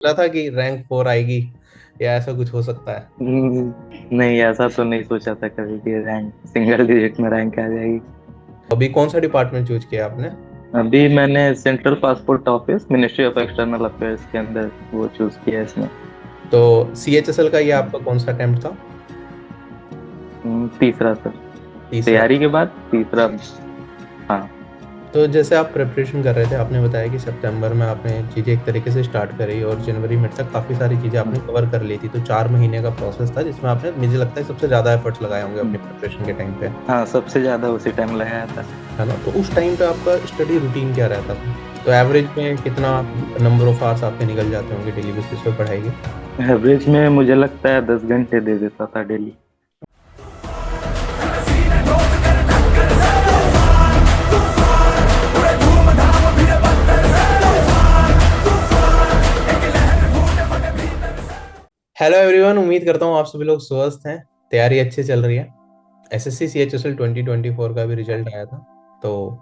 लगा था कि रैंक 4 आएगी या ऐसा कुछ हो सकता है? नहीं, ऐसा तो नहीं सोचा था कभी कि रैंक सिंगल डिजिट में रैंक आ जाएगी। अभी कौन सा डिपार्टमेंट चूज किया आपने? अभी मैंने central passport office ministry of external affairs के अंदर वो चूज किया है इसमें। तो CHSL का ये आपका कौन सा अटेम्प्ट था? तीसरा सर। तीसरा। तैयारी के बाद तीसरा। हाँ। तो जैसे आप प्रिपरेशन कर रहे थे, आपने बताया कि सितंबर में आपने चीज़ें एक तरीके से स्टार्ट करी और जनवरी मिड तक काफ़ी सारी चीज़ें आपने हम्म, कवर कर ली थी, तो 4 महीने का प्रोसेस था जिसमें आपने, मुझे लगता है, सबसे ज़्यादा एफर्ट्स लगाए होंगे अपनी हम्म। प्रिपरेशन के टाइम पे। हाँ, सबसे ज्यादा उसी टाइम लगाया था। है ना? तो उस टाइम पे आपका स्टडी रूटीन क्या रहता था? तो एवरेज में कितना नंबर ऑफ आवर्स आपके निकल जाते होंगे डेली बेसिस पे पढ़ाई के? एवरेज में मुझे लगता है 10 घंटे दे देता था डेली। हेलो एवरीवन, उम्मीद करता हूँ आप सभी लोग स्वस्थ हैं। तैयारी अच्छी चल रही है। SSC CHSL 2024 का भी रिजल्ट आया था, तो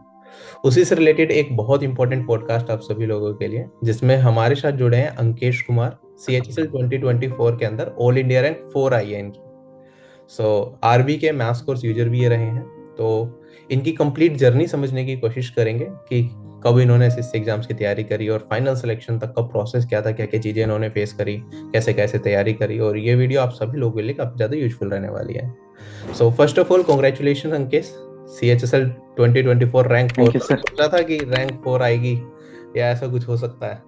उसी से रिलेटेड एक बहुत इंपॉर्टेंट पॉडकास्ट आप सभी लोगों के लिए, जिसमें हमारे साथ जुड़े हैं अंकेश कुमार। CHSL 2024 के अंदर ऑल इंडिया रैंक 4 आई है इनकी। सो आरबी के मैथ्स कोर्स यूजर भी ये रहे हैं, तो इनकी कंप्लीट जर्नी समझने की कोशिश करेंगे कि कब इन्होंने एसएससी एग्जाम्स की तैयारी करी और फाइनल सिलेक्शन तक का प्रोसेस क्या था, क्या क्या चीज़ें इन्होंने फेस करी, कैसे कैसे तैयारी करी। और ये वीडियो आप सभी लोगों के लिए काफ़ी ज़्यादा यूजफुल रहने वाली है। So first of all congratulation Ankesh, CHSL 2024 rank thank 4। You कभी सर। सोचा था कि रैंक 4 आएगी या ऐसा कुछ हो सकता है?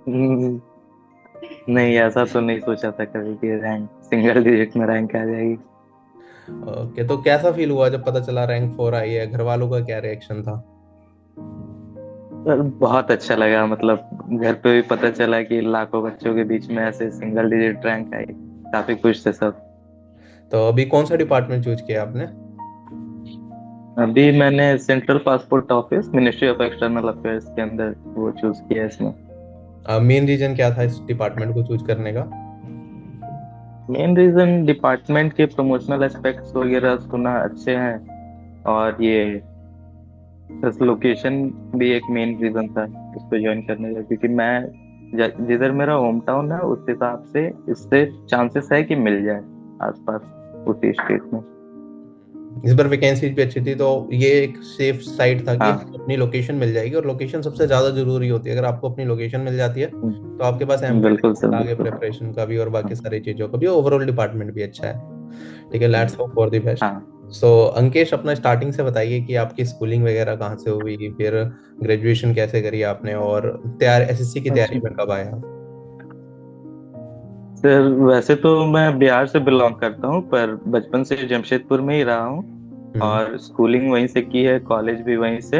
नहीं, ऐसा तो नहीं सोचा था कभी कि रैंक सिंगल डिजिट में रैंक आ जाएगी। ओके, तो कैसा फील हुआ जब पता चला रैंक 4 आई है? घर वालों का क्या रिएक्शन था? सर, बहुत अच्छा लगा। मतलब घर पे भी पता चला कि लाखों बच्चों के बीच में ऐसे सिंगल डिजिट रैंक आई। काफी खुश थे सब। तो अभी कौन सा डिपार्टमेंट चूज किया आपने? अभी मैंने central passport office ministry of external affairs के अंदर वो चूज किया है इसमें। मेन रीजन क्या था इस डिपार्टमेंट को चूज करने का? मेन रीजन डिपार्टमेंट के प्रमोशनल एस्पेक्ट्स वगैरह सुना अच्छे हैं। और ये बस लोकेशन भी एक मेन रीजन था इसको ज्वाइन करने का, क्योंकि मैं जिधर मेरा होम टाउन है उस हिसाब से इससे चांसेस है कि मिल जाए आसपास उसी स्टेट में। इस बार वैकेंसी भी अच्छी थी, तो ये एक सेफ साइड था कि हाँ। हमें अपनी लोकेशन मिल जाएगी, और लोकेशन सबसे ज्यादा जरूरी होती है। अगर आपको अपनी लोकेशन मिल जाती है तो आपके पास एम्पल बिल्कुल सर, आगे बिल्कुल। प्रिपरेशन का भी और बाकी हाँ। सारी चीजों का भी। ओवरऑल डिपार्टमेंट भी अच्छा है। ठीक है, let's hope for the best. हाँ सो अंकेश, अपना स्टार्टिंग से बताइए कि आपकी स्कूलिंग वगैरह कहाँ से हुई, फिर ग्रेजुएशन कैसे करी आपने, और तैयार SSC की तैयारी अच्छा में कब आया? सर, वैसे तो मैं बिहार से बिलोंग करता हूँ, पर बचपन से जमशेदपुर में ही रहा हूँ। हम्म। और स्कूलिंग वहीं से की है, कॉलेज भी वहीं से।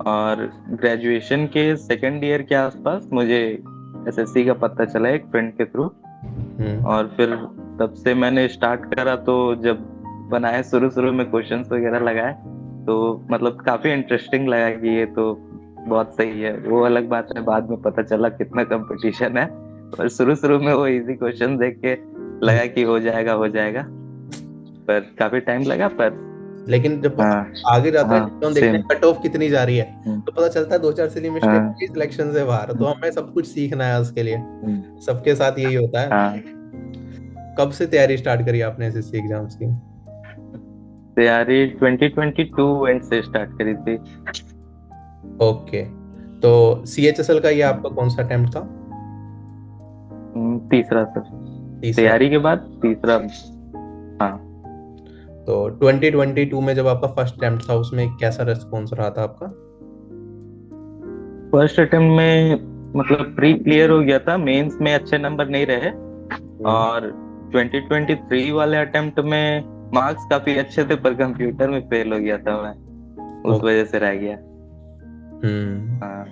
और ग्रेजुएशन के सेकेंड ईयर के आसपास मुझे एसएससी का पता चला एक फ्रेंड के थ्रू। हम्म। और फिर तब से मैंने स्टार्ट करा, तो जब बनाए शुरू शुरू में क्वेश्चंस वगैरह लगाए तो मतलब काफी इंटरेस्टिंग लगा कि ये तो बहुत सही है। वो अलग बात है, बाद में पता चला कितना कंपटीशन है। और शुरू शुरू में वो इजी क्वेश्चन देख के हम्म। लगा कि हो जाएगा हो जाएगा, पर काफी टाइम लगा पर। लेकिन जब हाँ। आगे जाते हैं, हाँ तो हम देखते सेम। हैं कट ऑफ कितनी जा रही है, तो पता चलता है दो चार सिली मिस्टेक हाँ। सिलेक्शन से बाहर। तो हमें सब कुछ सीखना है उसके लिए। हम्म, सबके साथ यही होता है। हाँ। कब से तैयारी स्टार्ट करी आपने SSC एग्जाम्स की? तैयारी 2022 एंड से स्टार्ट करी थी। ओके, तो CHSL का ये आपका कौन सा अटेम्प्ट था? तीसरा सर। तीसरा। तैयारी के बाद तीसरा। हाँ। तो 2022 में जब आपका फर्स्ट अटेम्प्ट था, उसमें कैसा रेस्पॉन्स रहा था आपका? फर्स्ट अटेम्प्ट में मतलब प्री क्लियर हो गया था, मेंस में अच्छे नंबर नहीं रहे। हम्म। और 2023 वाले अटेम्प्ट में मार्क्स काफी अच्छे थे, पर कंप्यूटर में फेल हो गया था मैं। उस ओके। वजह से रह गया। हम्म। हाँ।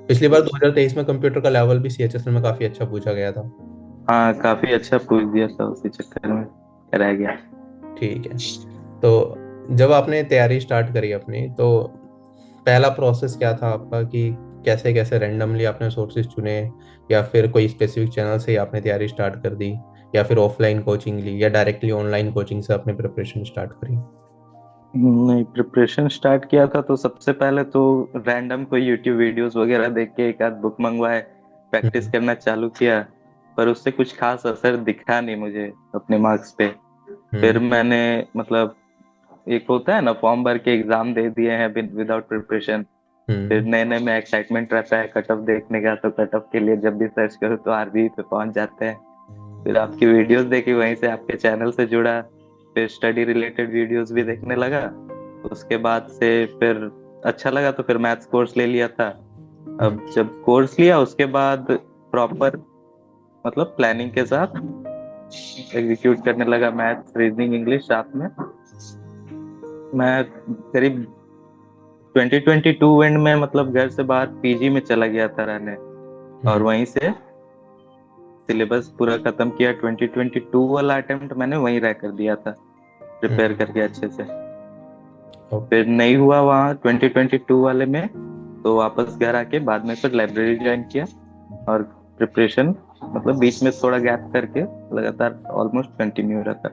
पिछली बार 2023 में कंप्यूटर का लेवल भी CHSL में काफी अच्छा पूछा गया था। हाँ, काफी अच्छा पूछ दिया था, उसी चक्कर में रह गया। ठीक है। तो जब आपने तैयारी स्टार्ट करी अपनी, तो पहला प्रोसेस क्या था आपका कि कैसे कैसे रैंडमली आपने सोर्सेज चुने, या फिर कोई स्पेसिफिक चैनल से ही आपने तैयारी स्टार्ट कर दी, या फिर ऑफलाइन कोचिंग ली, या डायरेक्टली ऑनलाइन कोचिंग से आपने प्रिपरेशन स्टार्ट करी? नहीं, प्रिपरेशन स्टार्ट किया था तो सबसे पहले तो रैंडम कोई यूट्यूब वीडियोस वगैरह देख के एक आध बुक मंगवाए, प्रैक्टिस हम्म। करना चालू किया। पर उससे कुछ खास असर दिखा नहीं मुझे अपने मार्क्स पे। फिर हम्म। मैंने मतलब एक होता है ना, फॉर्म भर के एग्जाम दे दिए हैं विदाउट प्रिपरेशन। फिर हम्म। नए नए में एक्साइटमेंट रहता है कट ऑफ देखने का, तो कट ऑफ के लिए जब भी सर्च करो तो आरबी पे पहुंच जाते हैं। फिर आपकी वीडियोस देखी, वहीं से आपके चैनल से जुड़ा। फिर स्टडी रिलेटेड वीडियोस भी देखने लगा। उसके बाद से फिर अच्छा लगा तो फिर मैथ्स कोर्स ले लिया था। हम्म। अब जब कोर्स लिया उसके बाद प्रॉपर मतलब प्लानिंग के साथ एग्जीक्यूट करने लगा, मैथ्स रीजनिंग इंग्लिश साथ में। मैं करीब 2022 एंड में मतलब घर से बाहर पीजी में चला गया था रहने, और हम्म। वहीं से सिलेबस पूरा खत्म किया। 2022 वाला अटेम्प्ट मैंने वहीं रह कर दिया था, प्रिपेयर हम्म। करके अच्छे से। ओके। फिर नहीं हुआ वहाँ 2022 वाले में, तो वापस घर आके बाद में फिर लाइब्रेरी ज्वाइन किया। और प्रिपरेशन मतलब बीच में थोड़ा गैप करके लगातार ऑलमोस्ट कंटिन्यू रखा।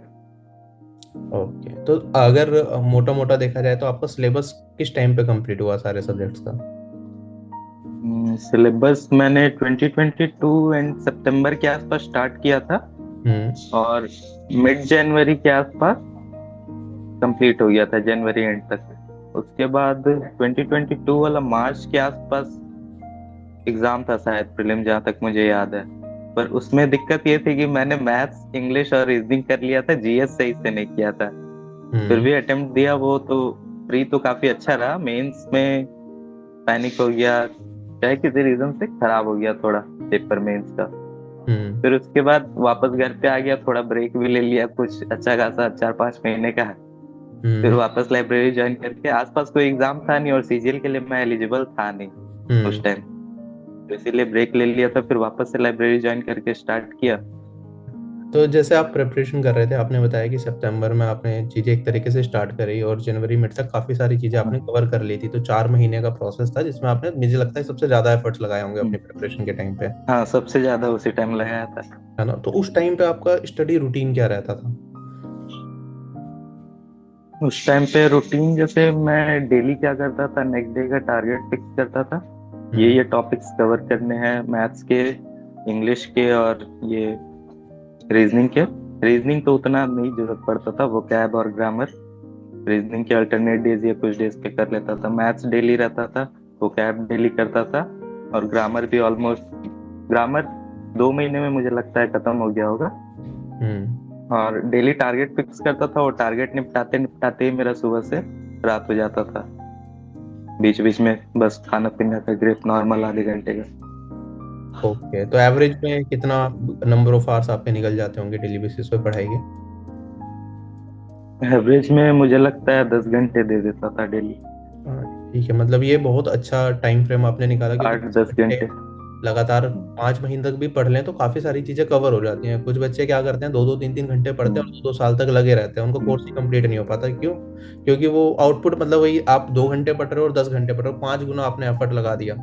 ओके, तो अगर मोटा मोटा देखा जाए तो आपका सिलेबस किस टाइम पे कंप्लीट हुआ सारे सब्जेक्ट्स का? सिलेबस मैंने 2022 एंड सितंबर के आसपास स्टार्ट किया था, हम्म। और मिड जनवरी के आसपास कंप्लीट हो गया था, जनवरी एंड तक। उसके बाद 2022 वाला मार्च के आसपास एग्जाम था शायद, प्रीलिम, जहाँ तक मुझे याद है। पर उसमें दिक्कत ये थी कि मैंने मैथ्स इंग्लिश और रीजनिंग कर लिया था, जीएस सही से नहीं किया था। फिर हम्म। भी अटेम्प्ट दिया, वो तो प्री तो काफी अच्छा रहा, मेंस में पैनिक हो गया, चाहे किसी रीजन से खराब हो गया थोड़ा पेपर मेंस का। हम्म। फिर उसके बाद वापस घर पे आ गया, थोड़ा ब्रेक भी ले लिया कुछ अच्छा खासा 4-5 महीने का। फिर हम्म। वापस लाइब्रेरी ज्वाइन करके, आसपास कोई एग्जाम था नहीं और सीजीएल के लिए मैं एलिजिबल था नहीं हम्म। उस टाइम, तो इसीलिए ब्रेक ले लिया था। फिर वापस से लाइब्रेरी ज्वाइन करके स्टार्ट किया। तो जैसे आप प्रिपरेशन कर रहे थे, आपने बताया कि सितंबर में आपने चीज़ें एक तरीके से स्टार्ट करी और जनवरी मिड तक काफ़ी सारी चीज़ें आपने हम्म, कवर कर ली थी, तो 4 महीने का प्रोसेस था जिसमें आपने, मुझे लगता है, सबसे ज़्यादा एफर्ट्स लगाए होंगे अपनी हम्म। प्रिपरेशन के टाइम पे, हाँ, सबसे ज्यादा उसी टाइम लगाया था। है ना? तो उस टाइम पे आपका स्टडी रूटीन क्या रहता था? उस टाइम पे रूटीन जैसे मैं डेली क्या करता था, नेक्स्ट डे का टारगेट फिक्स करता था। हम्म। ये टॉपिक्स कवर करने हैं मैथ्स के, इंग्लिश के और ये रीजनिंग के। रीजनिंग तो उतना नहीं जरूरत पड़ता था, वो कैब और ग्रामर रीजनिंग के अल्टरनेट डेज या कुछ डेज पे कर लेता था। मैथ्स डेली रहता था, वो कैब डेली करता था। और ग्रामर भी ऑलमोस्ट, ग्रामर 2 महीने में मुझे लगता है खत्म हो गया होगा। हम्म। और डेली टारगेट फिक्स करता था, वो टारगेट निपटाते निपटाते ही मेरा सुबह से रात हो जाता था। बीच बीच में बस खाना पीना का ग्रेप नॉर्मल आधे घंटे का। ओके, तो एवरेज में कितना नंबर ऑफ आवर्स आपके निकल जाते होंगे डेली बेसिस पे पढ़ाई के? एवरेज में मुझे लगता है 10 घंटे दे देता था डेली। हाँ, ठीक है, मतलब ये बहुत अच्छा टाइम फ्रेम आपने निकाला, क्योंकि 8-10 घंटे। लगातार 5 महीने तक भी पढ़ लें तो काफी सारी चीजें कवर हो जाती हैं। कुछ बच्चे क्या करते हैं, 2-2 3-3 घंटे पढ़ते हैं और हम्म, 2-2 साल तक लगे रहते हैं, उनका कोर्स ही हम्म, कंप्लीट नहीं हो पाता। क्यों? क्योंकि वो आउटपुट, मतलब वही, आप 2 घंटे पढ़ रहे हो और 10 घंटे पढ़ रहे हो, 5 गुना आपने एफर्ट लगा दिया।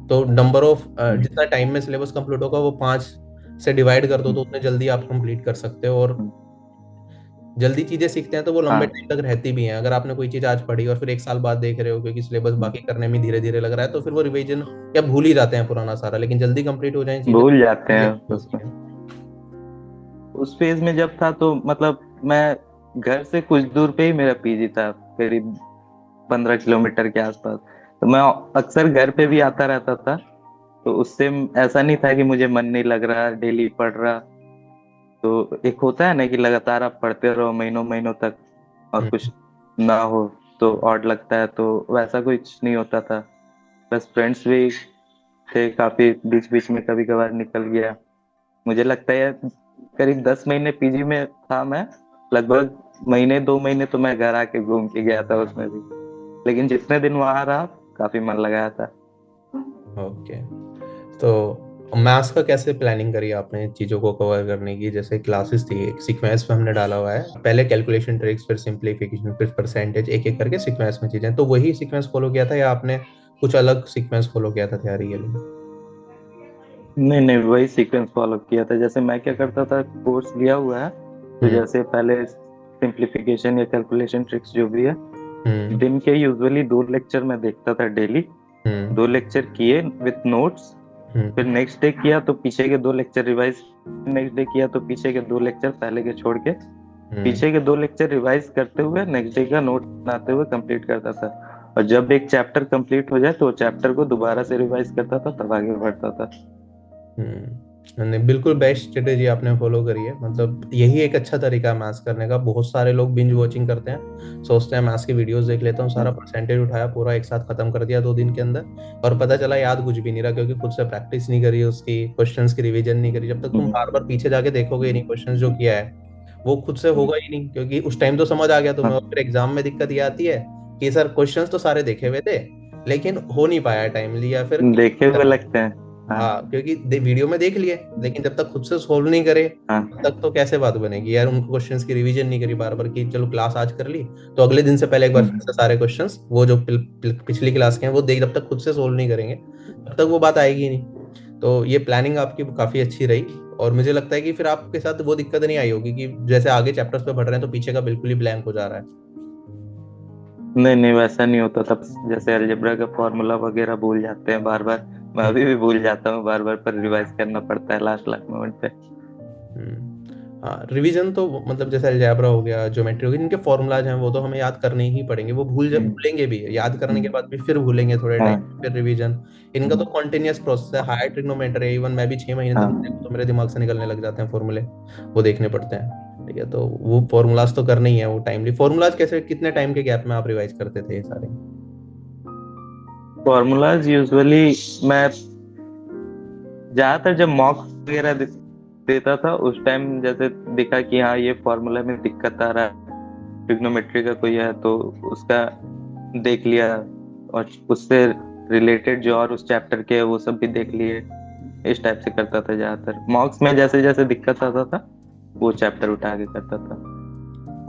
तो नंबर ऑफ, जितना टाइम में सिलेबस कंप्लीट होगा वो 5 से डिवाइड कर दो, तो हम्म, उतने जल्दी आप कंप्लीट कर सकते हो। और हम्म। जल्दी चीजें सीखते हैं तो वो लंबे हाँ, टाइम तक रहती भी हैं। अगर आपने कोई चीज आज पढ़ी और फिर 1 साल बाद देख रहे हो, क्योंकि सिलेबस हम्म। बाकी करने में धीरे धीरे लग रहा है, तो फिर वो रिवीजन या भूल ही जाते हैं पुराना सारा। लेकिन जल्दी कंप्लीट हो जाए चीजें, भूल जाते चीजें हैं नहीं होती उसमें। हैं। उस फेज में जब था तो मतलब मैं घर से कुछ दूर पे ही मेरा पीजी था, करीब 15 किलोमीटर के आसपास। तो मैं अक्सर घर पे भी आता रहता था। तो उससे ऐसा नहीं था कि मुझे मन नहीं लग रहा, डेली पढ़ रहा। तो एक होता है ना कि लगातार आप पढ़ते रहो महीनों महीनों तक और हम्म। कुछ ना हो तो ऑड लगता है, तो वैसा कुछ नहीं होता था। बस फ्रेंड्स भी थे काफी, बीच बीच में कभी कभार निकल गया। मुझे लगता है करीब 10 महीने पीजी में था मैं, लगभग महीने 2 महीने तो मैं घर आके घूम के गया था उसमें भी। लेकिन जितने दिन वहां रहा काफी मन लगाया था। ओके, तो मैथ्स का कैसे प्लानिंग करी आपने चीज़ों को कवर करने की? जैसे क्लासेस थी, एक सीक्वेंस में हमने डाला हुआ है, पहले कैलकुलेशन ट्रिक्स, फिर सिंप्लीफिकेशन, फिर परसेंटेज, एक एक करके सीक्वेंस में चीज़ें। तो वही सीक्वेंस फॉलो किया था या आपने कुछ अलग सीक्वेंस फॉलो किया था तैयारी के लिए? नहीं नहीं, वही सीक्वेंस फॉलो किया था। जैसे मैं क्या करता था, कोर्स लिया हुआ है, तो हम्म। जैसे पहले सिंप्लीफिकेशन या कैलकुलेशन ट्रिक्स जो भी है, हम्म। दिन के यूजुअली 2 लेक्चर मैं देखता था डेली। हम्म। 2 लेक्चर किए विथ नोट्स, फिर हम्म। नेक्स्ट डे किया तो पीछे के 2 लेक्चर रिवाइज, नेक्स्ट डे किया तो पीछे के 2 लेक्चर पहले के छोड़ के, हम्म। पीछे के 2 लेक्चर रिवाइज करते हुए नेक्स्ट डे का नोट बनाते हुए कंप्लीट करता था। और जब एक चैप्टर कंप्लीट हो जाए तो चैप्टर को दोबारा से रिवाइज करता था, तब आगे बढ़ता था। नहीं, बिल्कुल बेस्ट स्ट्रेटेजी आपने फॉलो करी है। मतलब यही एक अच्छा तरीका है मैथ्स करने का। बहुत सारे लोग बिंज वॉचिंग करते हैं, सोचते हैं मैथ्स की वीडियोस देख लेता हूँ, सारा हम्म, परसेंटेज उठाया, पूरा एक साथ खत्म कर दिया 2 दिन के अंदर, और पता चला याद कुछ भी नहीं रहा, क्योंकि खुद से प्रैक्टिस नहीं करी उसकी, क्वेश्चंस की रिवीजन नहीं करी। जब तक तुम हम्म, बार बार पीछे जाके देखोगे ही नहीं क्वेश्चंस जो किया है, वो खुद से हम्म, होगा ही नहीं, क्योंकि उस टाइम तो समझ आ गया तुम्हें, और हाँ, फिर एग्जाम में दिक्कत ये आती है कि सर क्वेश्चंस तो सारे देखे हुए थे, लेकिन हो नहीं पाया टाइमली, या फिर देखे हुए लगते हैं। हाँ, हाँ, क्योंकि वीडियो में देख लिए, लेकिन जब तक खुद से सोल्व नहीं करे तब हाँ, तक तो कैसे बात बनेगी यार। उनको क्वेश्चंस की रिवीजन नहीं करी बार बार, कि चलो क्लास आज कर ली तो अगले दिन से पहले एक बार फिर से हम्म, सारे क्वेश्चंस वो जो पिछली क्लास के हैं वो देख, जब तक खुद से सोल्व नहीं करेंगे तब तक वो बात आएगी ही नहीं। तो ये प्लानिंग आपकी काफी अच्छी रही, और मुझे लगता है कि फिर आपके साथ वो दिक्कत नहीं आई होगी कि जैसे आगे चैप्टर्स पे बढ़ रहे हैं तो पीछे का बिल्कुल ही ब्लैंक हो जा रहा है। नहीं नहीं, वैसा नहीं होता था। जैसे अलजेब्रा का फॉर्मूला वगैरह भूल जाते हैं बार बार, मैं हम्म। अभी भी भूल जाता हूँ बार बार, पर रिवाइज करना पड़ता है लास्ट लास्ट मोमेंट पे। हाँ, रिवीजन तो मतलब जैसे अलजेब्रा हो गया, ज्योमेट्री हो गई, इनके फॉर्मूलाज हैं वो तो हमें याद करने ही पड़ेंगे। वो हम्म, भूलेंगे भी, याद करने के हम्म, बाद भी फिर भूलेंगे थोड़े टाइम, हाँ, फिर रिवीजन। इनका तो हम्म, कॉन्टिन्यूअस प्रोसेस है। हायर ट्रिग्नोमेट्री इवन मैं भी 6 महीने तक देखूं हाँ। तो मेरे दिमाग से निकलने लग जाते हैं फॉर्मूले, वो देखने पड़ते हैं। ठीक है, तो वो फॉर्मूलाज तो करने ही है वो टाइमली। फॉर्मूलाज कैसे, कितने टाइम के गैप में आप रिवाइज करते थे ये सारे? फॉर्मूलाज यूजुअली मैं ज्यादातर जब मॉक वगैरह देता था उस टाइम, जैसे दिखा कि हाँ ये फॉर्मूला में दिक्कत आ रहा है, ट्रिग्नोमेट्री का कोई है तो उसका देख लिया, और उससे रिलेटेड जो और उस चैप्टर के हैं, वो सब भी देख लिए। इस टाइप से करता था ज्यादातर। मॉक्स में जैसे जैसे दिक्कत आता था वो चैप्टर उठा के करता था।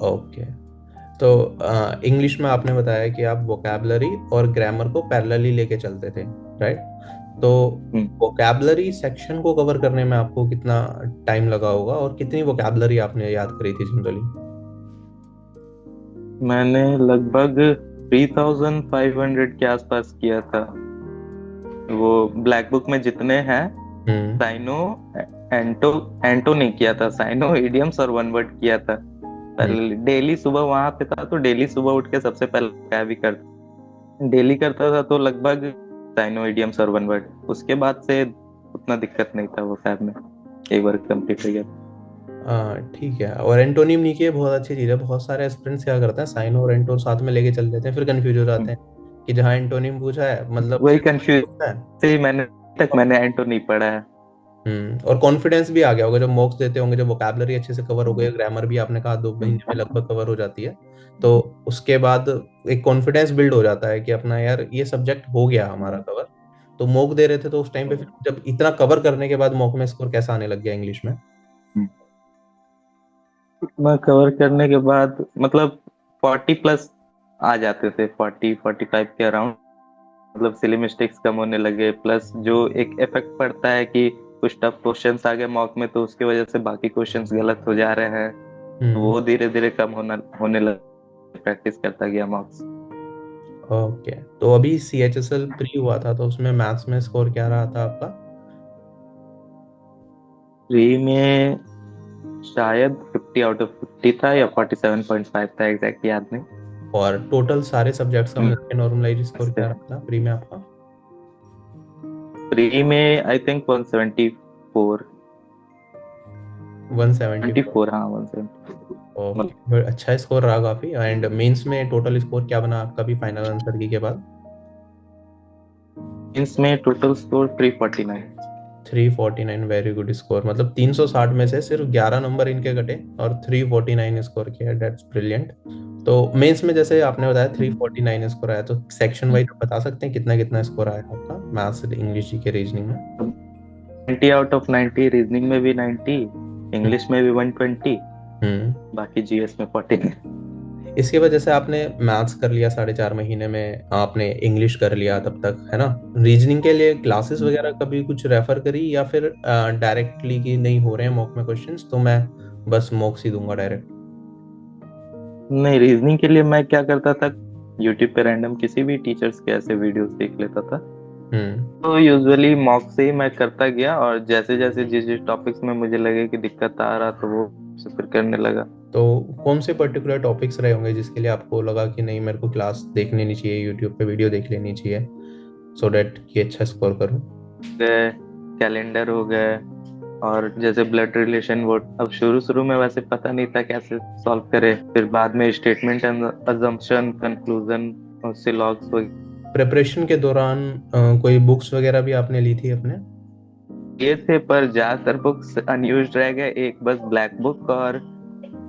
ओके। तो इंग्लिश में आपने बताया कि आप वोकैबलरी और ग्रामर को पैरेलली लेके चलते थे, राइट? तो हम्म, वोकैबलरी सेक्शन को कवर करने में आपको कितना टाइम लगा होगा, और कितनी वोकैबलरी आपने याद करी थी जनरली? मैंने लगभग 3500 के आसपास किया था। वो ब्लैक बुक में जितने हैं, हम्म। साइनो, एंटो, एंटो नहीं किया था, साइनो, इडियम्स और वन वर्ड किया था। हम्म। पहले डेली सुबह वहां पे था तो डेली सुबह उठ के सबसे पहले क्या भी करता, डेली करता था, तो लगभग साइनो, इडियम्स और वन वर्ड। उसके बाद से उतना दिक्कत नहीं था वो फैब में, एक बार कंप्लीट हो गया। ठीक है। और एंटोनिम नहीं किए, बहुत अच्छी चीज़ है। बहुत सारे एस्पिरेंट्स क्या करते हैं, साइन और एंटो साथ में लेके चल देते हैं, फिर कंफ्यूज हो जाते हम्म, हैं कि जहाँ एंटोनिम पूछा है मतलब वही सिर्फ कंफ्यूज पूछा है। से ही मैंने तक मैंने एंटो नहीं पढ़ा है। और कॉन्फिडेंस भी आ गया होगा जब मॉक्स देते होंगे, जब वोकैबलरी अच्छे से कवर हो गई, हम्म, ग्रामर भी आपने कहा 2 महीने में हम्म, लगभग कवर हो जाती है, तो उसके बाद एक कॉन्फिडेंस बिल्ड हो जाता है कि अपना यार ये सब्जेक्ट हो गया हमारा हम्म, कवर। तो मॉक दे रहे थे तो उस टाइम पे फिर हम्म, जब इतना कवर करने के बाद मॉक में स्कोर कैसा आने लग गया इंग्लिश में? हम्म। मैं कवर करने के बाद मतलब 40 प्लस आ जाते थे, 40 45 के अराउंड। मतलब सिली मिस्टेक्स कम होने लगे, प्लस जो एक इफेक्ट पड़ता है कि कुछ टफ क्वेश्चंस आ गए मॉक में तो उसकी वजह से बाकी क्वेश्चंस गलत हो जा रहे हैं, तो हम्म। वो धीरे धीरे कम होने लगा। प्रैक्टिस करता गया मॉक्स। ओके। तो अभी CHSL प्री हुआ था, तो उसमें मैथ्स में स्कोर क्या रहा था आपका? प्री में शायद 50 आउट ऑफ 50 था या 47.5 था, एग्जैक्ट याद नहीं। और टोटल सारे सब्जेक्ट्स का मिलकर नॉर्मलाइज स्कोर क्या हम्म। रहा था प्री में आपका? प्री में आई थिंक 174, 174। 24, हाँ 174। ओके, अच्छा स्कोर रहा काफी। एंड मेंस में टोटल स्कोर क्या बना आपका भी फाइनल आंसर की के बाद? मेंस में total score 349। 349, very good score. मतलब 360 में से सिर्फ 11 नंबर इनके कटे और 349 स्कोर किया, डेट्स ब्रिलियंट। तो मेंस में जैसे आपने बताया 349 स्कोर आया, तो सेक्शन वाइज आप बता सकते हैं कितना कितना स्कोर आया आपका मैथ्स, इंग्लिश के रीजनिंग में? 90 आउट ऑफ 90, रीजनिंग में भी 90, हम्म। इंग्लिश में भी 120, हम्म। बाकी जीएस में 40। इसके वजह से आपने मैथ्स कर लिया 4.5 महीने में, आपने इंग्लिश कर लिया तब तक, है ना? रीजनिंग के लिए क्लासेस वगैरह कभी कुछ रेफर करी, या फिर डायरेक्टली कि नहीं हो रहे हैं मॉक में क्वेश्चंस तो मैं बस मॉक्स ही दूंगा डायरेक्ट? नहीं, रीजनिंग के लिए मैं क्या करता था, यूट्यूब पे रैंडम किसी भी टीचर्स के ऐसे वीडियोस देख लेता था, हम्म। तो यूजुअली मॉक से ही मैं करता गया, और जैसे जैसे जिस जिस टॉपिक्स में मुझे लगे कि दिक्कत आ रहा तो वो से फिर करने लगा। तो कौन से पर्टिकुलर टॉपिक्स रहे होंगे जिसके लिए आपको लगा कि नहीं, मेरे को क्लास देख लेनी चाहिए, यूट्यूब पे वीडियो देख लेनी चाहिए, सो डैट कि अच्छा स्कोर करूं? गए, कैलेंडर हो गए, और जैसे ब्लड रिलेशन, वो अब शुरू शुरू में वैसे पता नहीं था कैसे सॉल्व करे, फिर बाद में स्टेटमेंट, अजम्पशन, कंक्लूजन और सिलॉग्स वगैरह प्रिपरेशन के दौरान कोई बुक्स वगैरह भी आपने ली थी अपने? ये थे, पर ज्यादातर बुक्स अनयूज्ड रह गए। एक बस ब्लैक बुक, और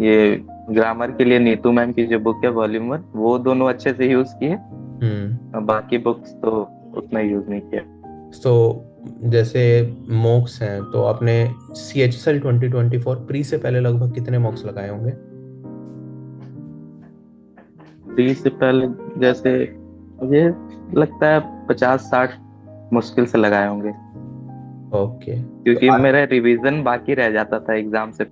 ये ग्रामर के लिए नीतू मैम की जो बुक है वॉल्यूम 1, वो दोनों अच्छे से यूज किए। हम्म। और बाकी बुक्स तो उतना यूज नहीं किया। तो जैसे मॉक्स हैं, तो आपने CHSL 2024 प्री से पहले लगभग कितने मॉक्स लगाए होंगे? प्री से पहले जैसे मुझे लगता है 50-60 मुश्किल से लगाए होंगे, ओके। तो क्योंकि मेरा रिवीजन बाकी रह जाता था एग्जाम से।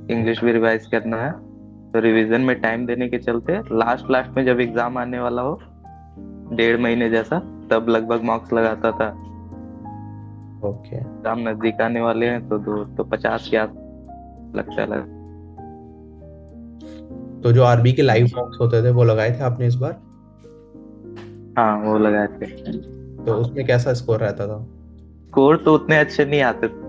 इंग्लिश भी रिवाइज करना है, तो रिवीजन में टाइम देने के चलते लास्ट लास्ट में जब एग्जाम आने वाला हो, 1.5 महीने जैसा, तब लगभग मार्क्स लगाता था। ओके। एग्जाम नजदीक आने वाले हैं तो 50 के आस लगता है तो जो आरबी के लाइव मॉक्स होते थे वो लगाए थे आपने इस बार? हाँ, वो लगाए थे। तो उसमें कैसा स्कोर रहता था? स्कोर तो उतने अच्छे नहीं आते थे।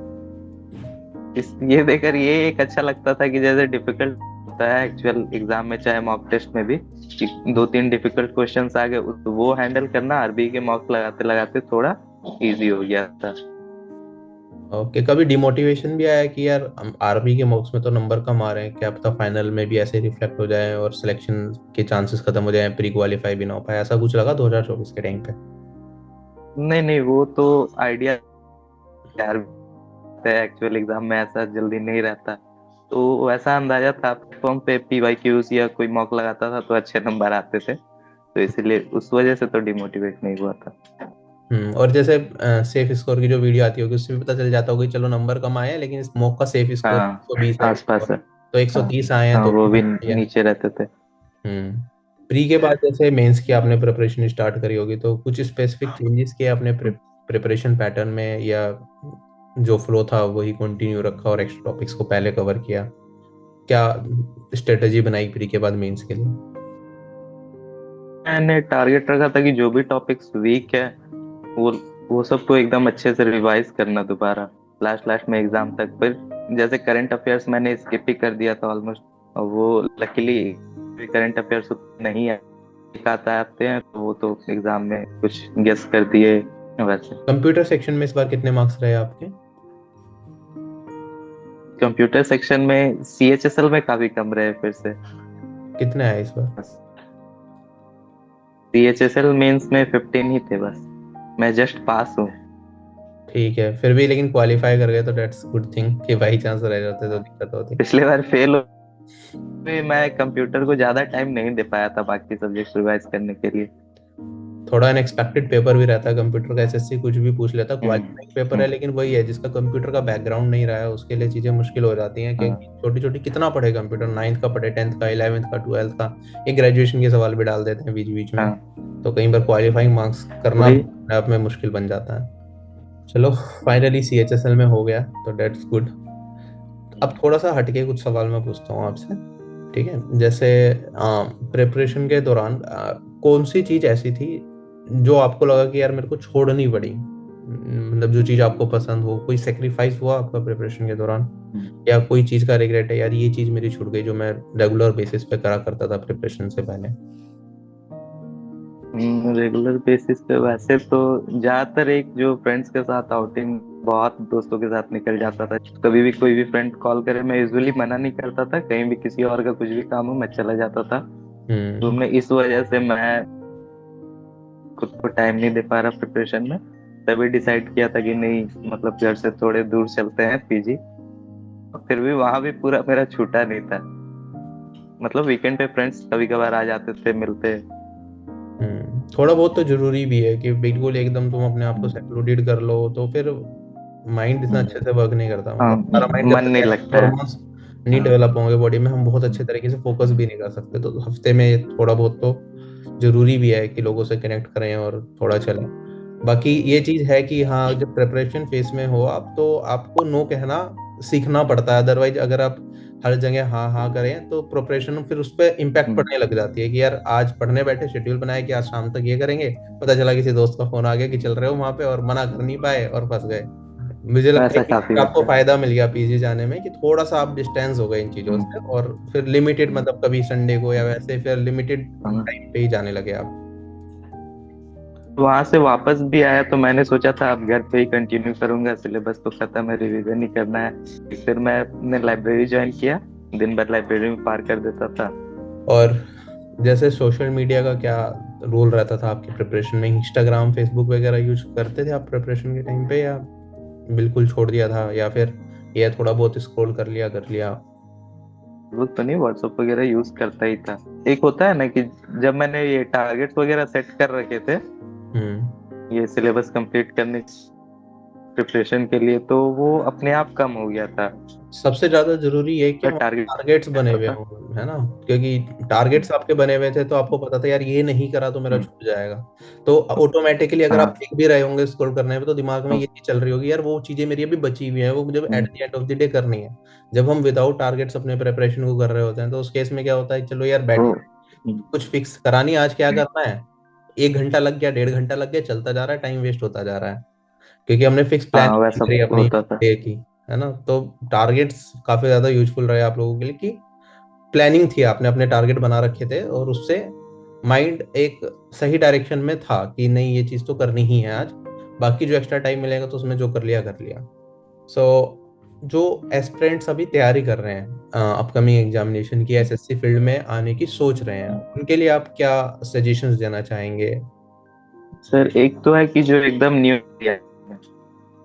ये देखकर ये एक अच्छा लगता था कि जैसे डिफिकल्ट होता है एक्चुअल एग्जाम में, चाहे मॉक टेस्ट में भी, कि 2-3 डिफिकल्ट क्वेश्चंस आ गए, तो वो हैंडल करना आरबी के मॉक लगाते लगाते थोड़ा इजी हो गया था। ओके। कभी डिमोटिवेशन भी आया कि यार आरबी के मॉक्स में तो नंबर कम आ रहे हैं, क्या पता फाइनल में भी ऐसे रिफ्लेक्ट हो जाए और सिलेक्शन के चांसेस खत्म हो जाए, प्री क्वालिफाई भी ना हो पाए, ऐसा कुछ लगा 2024 के टाइम पे? नहीं नहीं, वो तो आइडिया यार, एक्चुअल एग्जाम में ऐसा जल्दी नहीं रहता, तो वैसा अंदाजा था। फॉर्म पे पीवाईक्यूज या कोई मॉक लगाता था तो अच्छे नंबर आते थे, तो इसलिए उस वजह से तो डिमोटिवेट नहीं हुआ था। और जैसे सेफ स्कोर की जो वीडियो आती होगी उससे भी पता चल जाता होगा कि चलो नंबर कम आए हैं, लेकिन इस मॉक का सेफ स्कोर हाँ, 120 है, आसपास है। तो हाँ 130 आए हैं हाँ, तो वो भी भी है। नीचे रहते थे। हम्म। प्री के बाद जैसे मेंस की आपने प्रिपरेशन स्टार्ट करी होगी, तो कुछ स्पेसिफिक चेंजेस किए आपने प्रिपरेशन पैटर्न में, या जो फ्लो था वही कंटिन्यू रखा और एक्स्ट्रा टॉपिक्स को पहले कवर किया? क्या स्ट्रेटजी बनाई प्री के बाद मेंस के लिए? मैंने टारगेट रखा था कि जो भी टॉपिक्स वीक है, वो वो सबको एकदम अच्छे से रिवाइज करना दोबारा लास्ट लास्ट में एग्जाम तक। फिर जैसे करंट अफेयर्स मैंने स्किप ही कर दिया था ऑलमोस्ट, और वो लकीली करंट अफेयर्स नहीं है, एक आता आते हैं, तो वो तो एग्जाम में कुछ गेस कर दिए वैसे। कंप्यूटर सेक्शन में इस बार कितने मार्क्स रहे आपके? कंप्यूटर सेक्शन में सीएचएसएल में काफी कम रहे फिर से। कितने आए इस बार? सीएचएसएल मेंस में 15 ही थे बस। मैं जस्ट पास हूँ। ठीक है, फिर भी लेकिन क्वालिफाई कर गए तो डेट्स गुड थिंग, कि बाई चांस रह जाते तो दिक्कत होती। पिछले बार फेल हो, भी मैं कंप्यूटर को ज्यादा टाइम नहीं दे पाया था बाकी सब्जेक्ट रिवाइज करने के लिए। थोड़ा अनएक्सपेक्टेड पेपर भी रहता है कंप्यूटर का, एसएससी कुछ भी पूछ लेता, क्वालिफाइंग पेपर है, हम्म। लेकिन वही है, जिसका कंप्यूटर का बैकग्राउंड नहीं रहा है उसके लिए चीजें मुश्किल हो जाती हैं, हाँ क्योंकि छोटी छोटी कितना पढ़े कंप्यूटर, 9th का पढ़े, 10th का, 11th का, 12th का, एक ग्रेजुएशन के सवाल भी डाल देते हैं बीच बीच में। हाँ, तो कई बार क्वालिफाइंग मार्क्स करना वही। अपने आप में मुश्किल बन जाता है। चलो, फाइनली सीएचएसएल में हो गया तो डेट्स गुड। अब थोड़ा सा हटके कुछ सवाल मैं पूछता हूँ आपसे, ठीक है? जैसे प्रिपरेशन के दौरान कौन सी चीज ऐसी थी जो आपको लगा कि यार मेरे को छोड़नी पड़ी, मतलब जो चीज आपको पसंद हो, कोई सेक्रीफाइस हुआ आपका प्रिपरेशन के दौरान, या कोई चीज का रिग्रेट है यार ये चीज मेरी छूट गई जो मैं रेगुलर बेसिस पे करा करता था प्रिपरेशन से पहले? रेगुलर बेसिस पे वैसे तो ज्यादातर एक जो फ्रेंड्स के साथ आउटिंग, बहुत दोस्तों के साथ निकल जाता था। कभी भी कोई भी फ्रेंड कॉल करे, मैं यूजुअली मना नहीं करता था, कहीं भी किसी और का कुछ भी काम हो मैं चला जाता था हम्म। घूमने। इस वजह से मैं खुद को टाइम नहीं दे पा रहा प्रिपरेशन में। तभी डिसाइड किया था कि नहीं, मतलब घर से थोड़े दूर चलते हैं पीजी। फिर भी वहां भी पूरा मेरा छूटा नहीं था, मतलब वीकेंड पे फ्रेंड्स कभी कभार आ जाते थे, मिलते। थोड़ा बहुत तो जरूरी भी है कि बिल्कुल एकदम तुम अपने आप को सेक्लूडेड कर लो तो फिर माइंड इतना अच्छे से वर्क नहीं करता, हाँ, मतलब हमारा माइंड जब मन नहीं तक लगता है। हॉर्मोन्स नहीं हाँ डेवलप होंगे बॉडी में, हम बहुत अच्छे तरीके से फोकस भी नहीं कर सकते, तो हफ्ते में थोड़ा बहुत तो जरूरी भी है कि लोगों से कनेक्ट करें और थोड़ा चलें। बाकी ये चीज है कि हाँ, जब प्रिपरेशन फेज में हो आप, तो आपको नो कहना सीखना पड़ता है। अदरवाइज अगर आप हर जगह हाँ हाँ करें तो प्रिपरेशन फिर उस पर इम्पैक्ट हम्म। पड़ने लग जाती है कि यार आज पढ़ने बैठे, शेड्यूल बनाया कि आज शाम तक ये करेंगे, पता चला किसी दोस्त का फोन आ गया कि चल रहे हो वहां पे, और मना कर नहीं पाए और फंस गए। मुझे लगता है ऐसा कि काफी आपको होता है। फायदा मिल गया पीजी जाने में कि थोड़ा सा आप डिस्टेंस हो गए इन चीजों से, हम्म। और फिर लिमिटेड, हम्म। मतलब कभी संडे को या वैसे फिर लिमिटेड हाँ। टाइम पे ही जाने लगे आप। वहां से वापस भी आया तो मैंने सोचा था अब घर पे ही कंटिन्यू करूंगा, सिलेबस तो खत्म है, रिवीजन ही करना है। फिर मैंने लाइब्रेरी ज्वाइन किया, दिन भर लाइब्रेरी में पार कर देता था। और जैसे सोशल मीडिया का क्या रोल रहता था आपकी प्रिपरेशन में? इंस्टाग्राम, फेसबुक वगैरह यूज करते थे आप प्रिपरेशन के टाइम पे, या बिल्कुल छोड़ दिया था, या फिर ये थोड़ा बहुत स्क्रॉल कर लिया? वो तो नहीं, व्हाट्सएप वगैरह यूज करता ही था। एक होता है ना कि जब मैंने ये टारगेट्स वगैरह सेट कर रखे थे, हम्म। ये सिलेबस कंप्लीट करने प्रिपरेशन के लिए, तो वो अपने आप कम हो गया था। सबसे ज्यादा जरूरी है कि टारगेट टारगेट्स बने हुए था। हों, है ना? क्योंकि टारगेट्स आपके बने हुए थे तो आपको पता था यार ये नहीं करा तो मेरा हम्म। छूट जाएगा। तो ऑटोमेटिकली अगर आप हाँ। देख भी रहे होंगे स्क्रॉल करने में, तो दिमाग में ये चीज चल रही होगी यार वो चीजें मेरी अभी बची हुई हैं, वो मुझे at hmm. The end of the day करनी है। जब हम विदाउट टारगेट्स अपने प्रिपरेशन को कर रहे होते हैं, तो उस केस में क्या होता है, चलो यार तो बैठे, कुछ फिक्स करा नहीं, आज क्या करना है, 1 घंटा लग गया, 1.5 घंटा लग गया, चलता जा रहा है, टाइम वेस्ट होता जा रहा है, क्योंकि हमने फिक्स हाँ, प्लानिंग नहीं वैसा करी अपनी होता था। डे की, है ना? तो टारगेट्स काफी ज्यादा यूजफुल रहे आप लोगों के लिए कि प्लानिंग थी, आपने अपने टारगेट बना रखे थे, और उससे माइंड एक सही डायरेक्शन में था कि नहीं ये चीज तो करनी ही है आज, बाकी जो एक्स्ट्रा टाइम मिलेगा तो उसमें जो कर लिया। सो जो एस्पिरेंट्स अभी तैयारी कर रहे हैं अपकमिंग एग्जामिनेशन की, एसएससी फील्ड में आने की सोच रहे हैं, उनके लिए आप क्या सजेशंस देना चाहेंगे? सर, एक तो है कि जो एकदम न्यू है,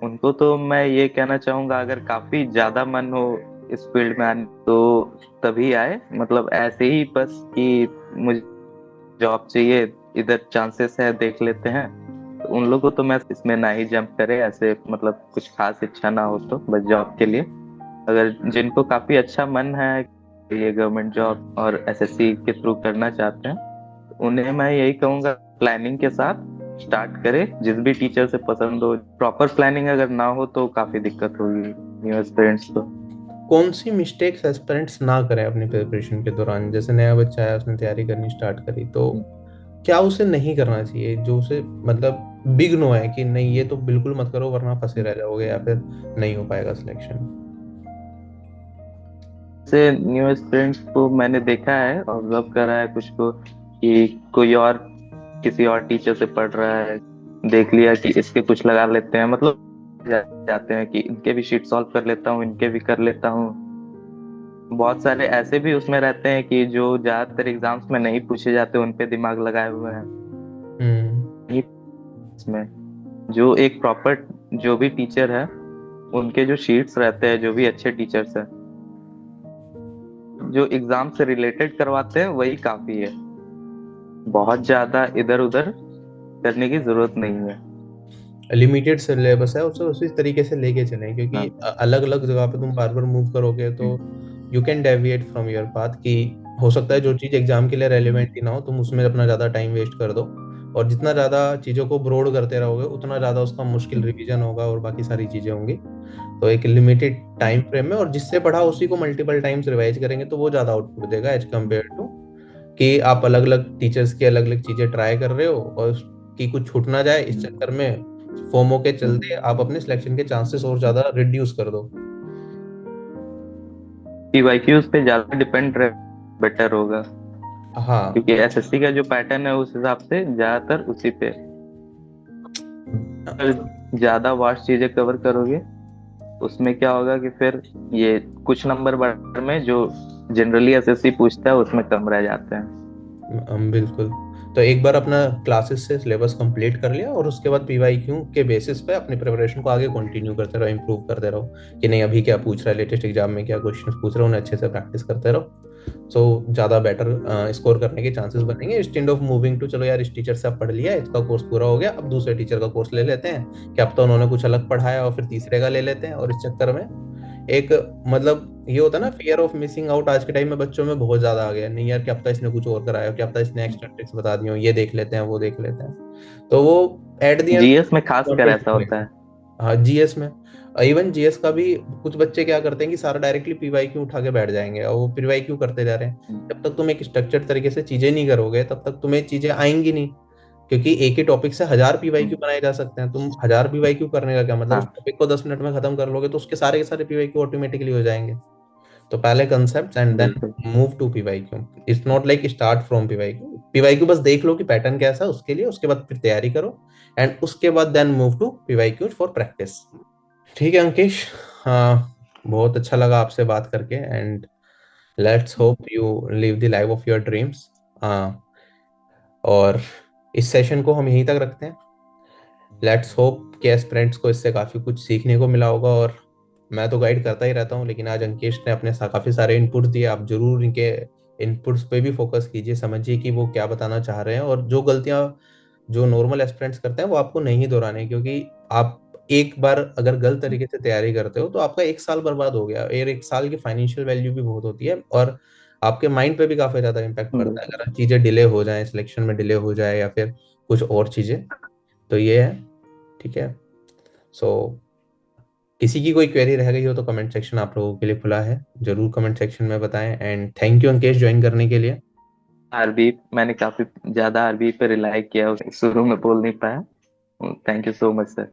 उनको तो मैं ये कहना चाहूंगा, अगर काफी ज्यादा मन हो इस फील्ड में आने तो तभी आए। मतलब ऐसे ही बस कि मुझे जॉब चाहिए, इधर चांसेस है देख लेते हैं, तो उन लोगों को तो मैं इसमें ना ही जंप करे, ऐसे मतलब कुछ खास इच्छा ना हो तो बस जॉब के लिए। अगर जिनको काफी अच्छा मन है ये गवर्नमेंट जॉब और एसएससी के थ्रू करना चाहते हैं, तो उन्हें मैं यही कहूंगा प्लानिंग के साथ स्टार्ट करें। जिस भी टीचर से पसंद हो, प्रॉपर प्लानिंग अगर ना हो तो काफी दिक्कत होगी न्यू एस्पिरेंट्स को। कौन सी मिस्टेक्स एस्पिरेंट्स ना करें अपनी प्रिपरेशन के दौरान? जैसे नया बच्चा है, उसने तैयारी करनी स्टार्ट करी, तो क्या उसे नहीं करना चाहिए जो उसे मतलब बिग नो है कि नहीं ये तो बिल्कुल मत करो वरना फंसे रह जाओगे या फिर नहीं हो पाएगा सिलेक्शन? से न्यू एस्पिरेंट्स को मैंने देखा है, ऑब्जर्व करा है कुछ को, कि कोई और किसी और टीचर से पढ़ रहा है, देख लिया कि इसके कुछ लगा लेते हैं, मतलब जाते हैं कि इनके भी शीट सॉल्व कर लेता हूँ, इनके भी कर लेता हूँ। बहुत सारे ऐसे भी उसमें रहते हैं कि जो ज्यादातर एग्जाम्स में नहीं पूछे जाते, उन पे दिमाग लगाए हुए हैं। हम्म। ये इसमें जो एक प्रॉपर जो भी टीचर है, उनके जो शीट्स रहते हैं, जो भी अच्छे टीचर्स हैं, जो एग्जाम से रिलेटेड करवाते हैं वही काफी है। बहुत ज्यादा इधर उधर करने की जरूरत नहीं है। लिमिटेड सिलेबस है, उसे उसी तरीके से लेके चलें, क्योंकि हाँ। अलग अलग जगह पे तुम बार बार मूव करोगे तो you can deviate from your path, कि हो सकता है जो चीज़ एग्जाम के लिए रेलिवेंट ही ना हो, तुम उसमें अपना ज़्यादा टाइम वेस्ट कर दो, और जितना ज़्यादा चीज़ों को ब्रॉड करते रहोगे उतना ज़्यादा उसका मुश्किल रिवीजन होगा और बाकी सारी चीज़ें होंगी। तो एक लिमिटेड टाइम फ्रेम में, और जिससे पढ़ा उसी को मल्टीपल टाइम्स रिवाइज करेंगे तो वो ज़्यादा आउटपुट देगा एज कम्पेयर टू कि आप अलग अलग टीचर्स की अलग अलग चीज़ें ट्राई कर रहे हो और कि कुछ छूट ना जाए इस चक्कर में, फोमो के चलते आप अपने सिलेक्शन के चांसेस और ज्यादा रिड्यूस कर दो। पीवाईक्यूज पे ज्यादा डिपेंड रहे बेटर होगा, हाँ। क्योंकि एसएससी का जो पैटर्न है उस हिसाब से ज्यादातर उसी पे। अगर ज्यादा वास्ट चीजें कवर करोगे, उसमें क्या होगा कि फिर ये कुछ नंबर बढ़ में जो जनरली एसएससी पूछता है उसमें कम रह जाते हैं। बिल्कुल। तो एक बार अपना क्लासेस से सिलेबस कंप्लीट कर लिया और उसके बाद पीवाईक्यू के बेसिस पे अपनी प्रिपरेशन को आगे कंटिन्यू करते रहो, इंप्रूव करते रहो कि नहीं अभी क्या पूछ रहा है, लेटेस्ट एग्जाम में क्या क्वेश्चंस पूछ रहे हैं, उन्हें अच्छे से प्रैक्टिस करते रहो। सो ज़्यादा बेटर स्कोर करने के चांसेस बनेंगे, इंस्टेड ऑफ मूविंग टू चलो यार इस टीचर से अब पढ़ लिया, इसका कोर्स पूरा हो गया, अब दूसरे टीचर का कोर्स ले लेते हैं, कि अब तो उन्होंने कुछ अलग पढ़ाया और फिर तीसरे का ले लेते हैं, और इस चक्कर में एक मतलब ये होता है ना, फियर ऑफ मिसिंग आउट आज के टाइम में बच्चों में बहुत ज्यादा आ गया है। नहीं यार, क्या पता इसने कुछ और कराया हो, क्या पता इसने एक्स्ट्रा ट्रिक्स बता दी हो, ये देख लेते हैं वो देख लेते हैं, तो वो एट द जीएस में खास कर ऐसा होता एंड। है। हाँ, जीएस में, इवन जीएस का भी कुछ बच्चे क्या करते हैं कि सारा डायरेक्टली पीवाईक्यू उठा के बैठ जाएंगे और वो पीवाईक्यू करते जा रहे हैं। जब तक तुम एक स्ट्रक्चर्ड तरीके से चीजें नहीं करोगे तब तक तुम्हें चीजें आएंगी नहीं, क्योंकि एक ही टॉपिक से 1000 पीवाईक्यू हम्म, बनाए जा सकते हैं। तुम 1000 पीवाईक्यू करने का क्या मतलब, उस हाँ टॉपिक को 10 मिनट में खत्म कर लोगे तो उसके सारे के सारे पीवाईक्यू ऑटोमेटिकली हो जाएंगे। तो पहले कंसेप्ट एंड देन बिल्कुल। Move to PYQ. It's not like start from PYQ. PYQ बस देख लो कि पैटर्न कैसा है उसके लिए, उसके बाद फिर तैयारी करो, एंड उसके बाद then move to PYQ for practice. ठीक है अंकिश, हाँ, बहुत अच्छा लगा आपसे बात करके, and let's hope you live the life of your dreams. हाँ, और इस सेशन को हम यहीं तक रखते हैं। लेट्स होप कि एस्पिरेंट्स को इससे काफ़ी कुछ सीखने को मिला होगा, और मैं तो गाइड करता ही रहता हूँ, लेकिन आज अंकेश ने अपने काफ़ी सारे इनपुट्स दिए। आप जरूर इनके इनपुट्स पे भी फोकस कीजिए, समझिए कि वो क्या बताना चाह रहे हैं, और जो गलतियाँ जो नॉर्मल एस्पिरेंट्स करते हैं वो आपको नहीं दोहराने, क्योंकि आप एक बार अगर गलत तरीके से तैयारी करते हो तो आपका एक साल बर्बाद हो गया, और एक साल की फाइनेंशियल वैल्यू भी बहुत होती है, और आपके माइंड पे भी काफ़ी ज़्यादा इम्पैक्ट पड़ता है बिल्कुल। अगर चीज़ें डिले हो जाएं, सिलेक्शन में डिले हो जाए या फिर कुछ और चीज़ें। तो ये है, ठीक है। सो किसी की कोई क्वेरी रह गई हो तो कमेंट सेक्शन आप लोगों के लिए खुला है, जरूर कमेंट सेक्शन में बताएं, and thank you Ankesh join करने के लिए। आरबी मैंने काफी ज्यादा आरबी पे रिलाई किया, शुरू में बोल नहीं पाया। Thank you so much sir.